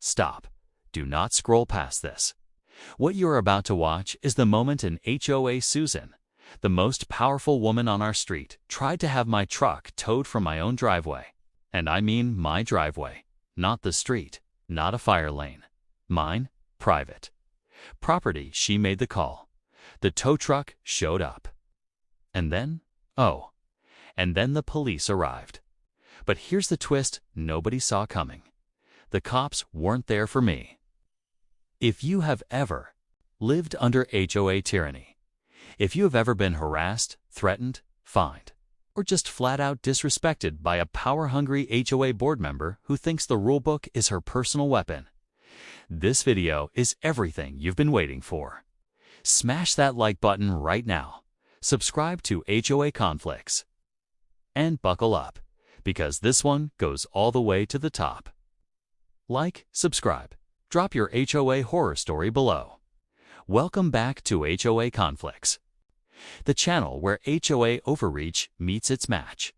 stop. Do not scroll past this. What you are about to watch is the moment an HOA Susan, the most powerful woman on our street, tried to have my truck towed from my own driveway. And I mean my driveway, not the street, not a fire lane. Mine, private property. She made the call. The tow truck showed up. And then, the police arrived. But here's the twist nobody saw coming. The cops weren't there for me. If you have ever lived under HOA tyranny, if you have ever been harassed, threatened, fined, or just flat out disrespected by a power-hungry HOA board member who thinks the rulebook is her personal weapon, this video is everything you've been waiting for. Smash that like button right now, subscribe to HOA Conflicts, and buckle up, because this one goes all the way to the top. Like, subscribe, drop your HOA horror story below. Welcome back to HOA Conflicts, the channel where HOA overreach meets its match.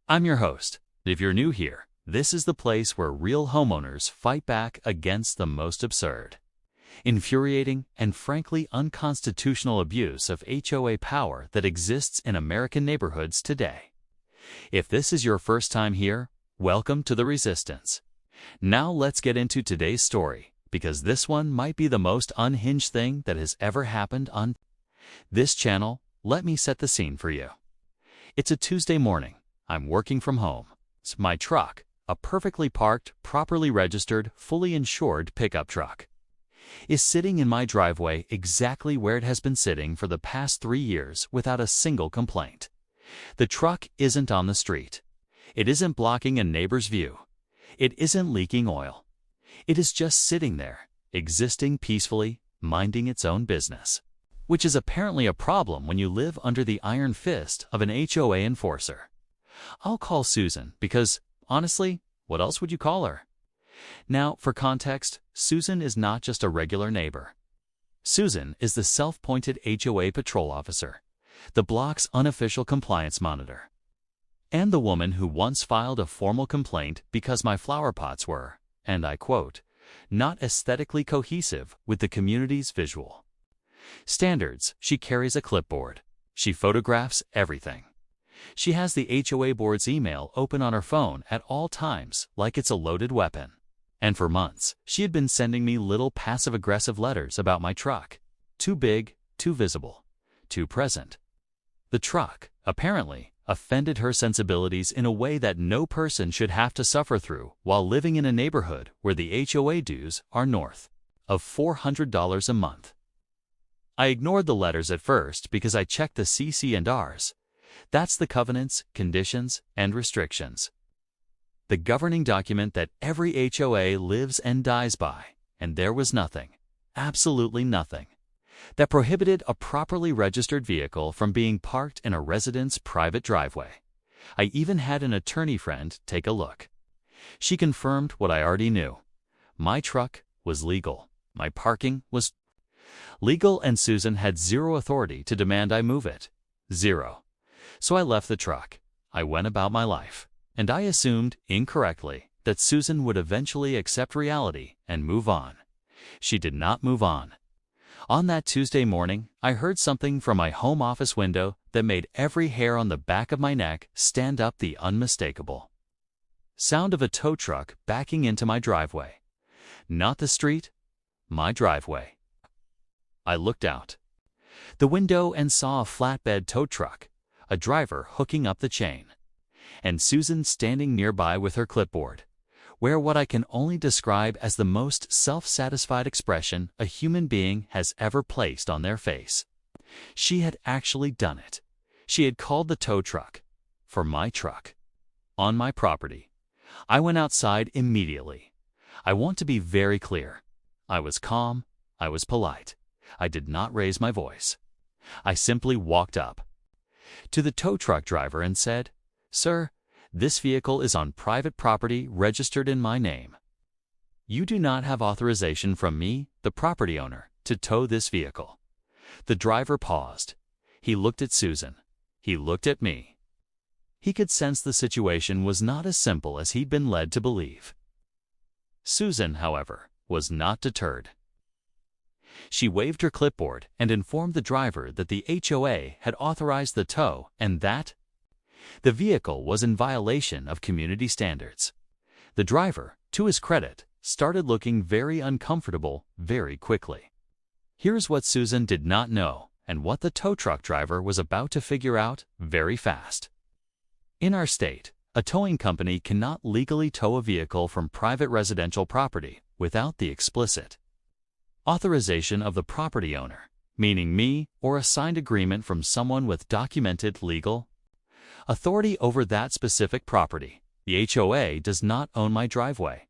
I'm your host. If you're new here, this is the place where real homeowners fight back against the most absurd, infuriating, and frankly unconstitutional abuse of HOA power that exists in American neighborhoods today. If this is your first time here, welcome to the resistance. Now let's get into today's story, because this one might be the most unhinged thing that has ever happened on this channel. Let me set the scene for you. It's a Tuesday morning. I'm working from home. It's my truck, a perfectly parked, properly registered, fully insured pickup truck, is sitting in my driveway exactly where it has been sitting for the past 3 years without a single complaint. The truck isn't on the street. It isn't blocking a neighbor's view. It isn't leaking oil. It is just sitting there, existing peacefully, minding its own business, which is apparently a problem when you live under the iron fist of an HOA enforcer. I'll call Susan because, honestly, what else would you call her? Now, for context, Susan is not just a regular neighbor. Susan is the self-appointed HOA patrol officer, the block's unofficial compliance monitor, and the woman who once filed a formal complaint because my flower pots were, and I quote, not aesthetically cohesive with the community's visual standards. She carries a clipboard. She photographs everything. She has the HOA board's email open on her phone at all times like it's a loaded weapon. And for months, she had been sending me little passive-aggressive letters about my truck. Too big, too visible, too present. The truck, apparently, offended her sensibilities in a way that no person should have to suffer through while living in a neighborhood where the HOA dues are north of $400 a month. I ignored the letters at first because I checked the CC&Rs. That's the covenants, conditions, and restrictions, the governing document that every HOA lives and dies by, and there was nothing, absolutely nothing, that prohibited a properly registered vehicle from being parked in a resident's private driveway. I even had an attorney friend take a look. She confirmed what I already knew. My truck was legal. My parking was legal, and Susan had zero authority to demand I move it. Zero. So I left the truck. I went about my life. And I assumed, incorrectly, that Susan would eventually accept reality and move on. She did not move on. On that Tuesday morning, I heard something from my home office window that made every hair on the back of my neck stand up. The unmistakable sound of a tow truck backing into my driveway. Not the street, my driveway. I looked out the window and saw a flatbed tow truck, a driver hooking up the chain, and Susan standing nearby with her clipboard, where what I can only describe as the most self-satisfied expression a human being has ever placed on their face. She had actually done it. She had called the tow truck for my truck on my property. I went outside immediately. I want to be very clear. I was calm. I was polite. I did not raise my voice. I simply walked up to the tow truck driver and said, "Sir, this vehicle is on private property registered in my name. You do not have authorization from me, the property owner, to tow this vehicle." The driver paused. He looked at Susan. He looked at me. He could sense the situation was not as simple as he'd been led to believe. Susan, however, was not deterred. She waved her clipboard and informed the driver that the HOA had authorized the tow and that the vehicle was in violation of community standards. The driver, to his credit, started looking very uncomfortable very quickly. Here's what Susan did not know and what the tow truck driver was about to figure out very fast. In our state, a towing company cannot legally tow a vehicle from private residential property without the explicit authorization of the property owner, meaning me, or a signed agreement from someone with documented legal authority over that specific property. The HOA does not own my driveway.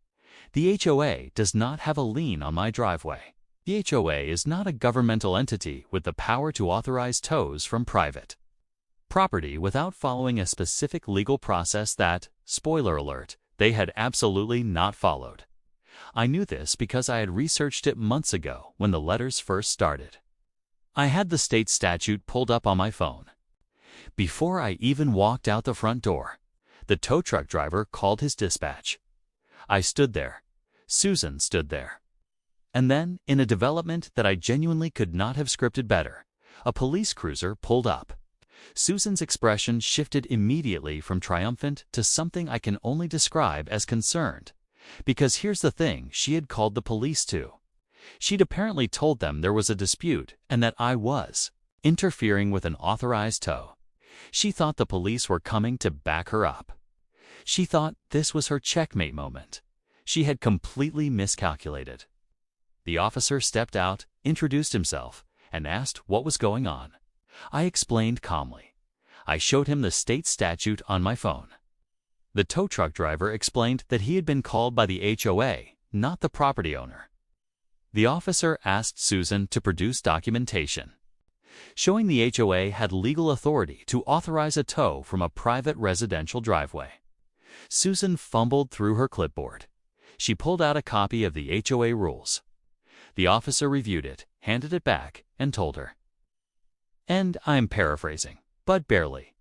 The HOA does not have a lien on my driveway. The HOA is not a governmental entity with the power to authorize tows from private property without following a specific legal process that, spoiler alert, they had absolutely not followed. I knew this because I had researched it months ago when the letters first started. I had the state statute pulled up on my phone. Before I even walked out the front door, the tow truck driver called his dispatch. I stood there. Susan stood there. And then, in a development that I genuinely could not have scripted better, a police cruiser pulled up. Susan's expression shifted immediately from triumphant to something I can only describe as concerned. Because here's the thing she had called the police to. She'd apparently told them there was a dispute and that I was interfering with an authorized tow. She thought the police were coming to back her up. She thought this was her checkmate moment. She had completely miscalculated. The officer stepped out, introduced himself, and asked what was going on. I explained calmly. I showed him the state statute on my phone. The tow truck driver explained that he had been called by the HOA, not the property owner. The officer asked Susan to produce documentation showing the HOA had legal authority to authorize a tow from a private residential driveway. Susan fumbled through her clipboard. She pulled out a copy of the HOA rules. The officer reviewed it, handed it back, and told her, and I'm paraphrasing, but barely,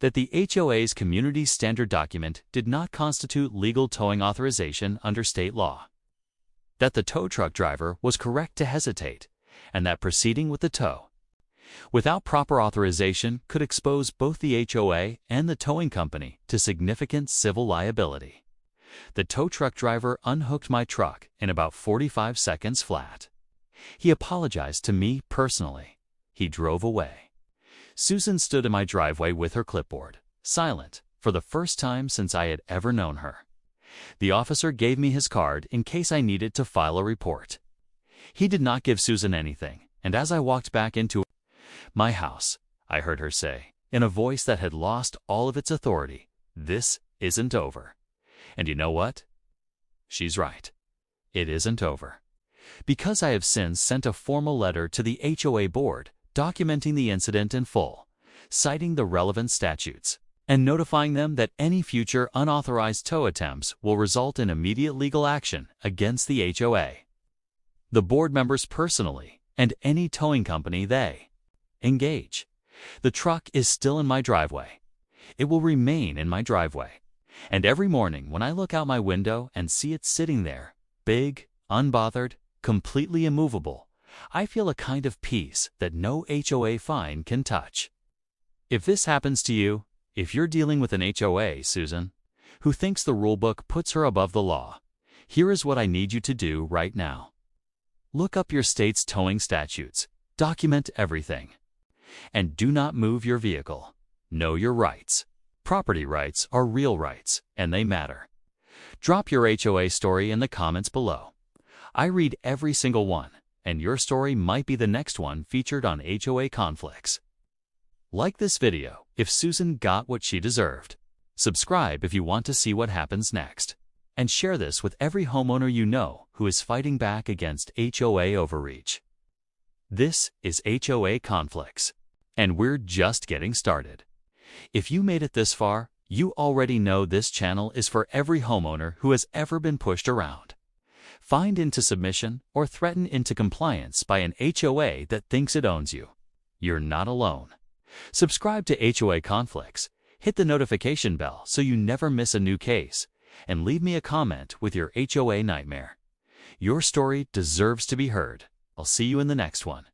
that the HOA's community standard document did not constitute legal towing authorization under state law, that the tow truck driver was correct to hesitate, and that proceeding with the tow without proper authorization could expose both the HOA and the towing company to significant civil liability. The tow truck driver unhooked my truck in about 45 seconds flat. He apologized to me personally. He drove away. Susan stood in my driveway with her clipboard, silent, for the first time since I had ever known her. The officer gave me his card in case I needed to file a report. He did not give Susan anything, and as I walked back into my house, I heard her say, in a voice that had lost all of its authority, "This isn't over." And you know what? She's right. It isn't over. Because I have since sent a formal letter to the HOA board documenting the incident in full, citing the relevant statutes, and notifying them that any future unauthorized tow attempts will result in immediate legal action against the HOA, the board members personally, and any towing company they engage. The truck is still in my driveway. It will remain in my driveway. And every morning when I look out my window and see it sitting there, big, unbothered, completely immovable, I feel a kind of peace that no HOA fine can touch. If this happens to you, if you're dealing with an HOA, Susan, who thinks the rulebook puts her above the law, here is what I need you to do right now. Look up your state's towing statutes, document everything, and do not move your vehicle. Know your rights. Property rights are real rights, and they matter. Drop your HOA story in the comments below. I read every single one, and your story might be the next one featured on HOA Conflicts. Like this video if Susan got what she deserved. Subscribe if you want to see what happens next. And share this with every homeowner you know who is fighting back against HOA overreach. This is HOA Conflicts, and we're just getting started. If you made it this far, you already know this channel is for every homeowner who has ever been pushed around, fined into submission, or threatened into compliance by an HOA that thinks it owns you. You're not alone. Subscribe to HOA Conflicts, hit the notification bell so you never miss a new case, and leave me a comment with your HOA nightmare. Your story deserves to be heard. I'll see you in the next one.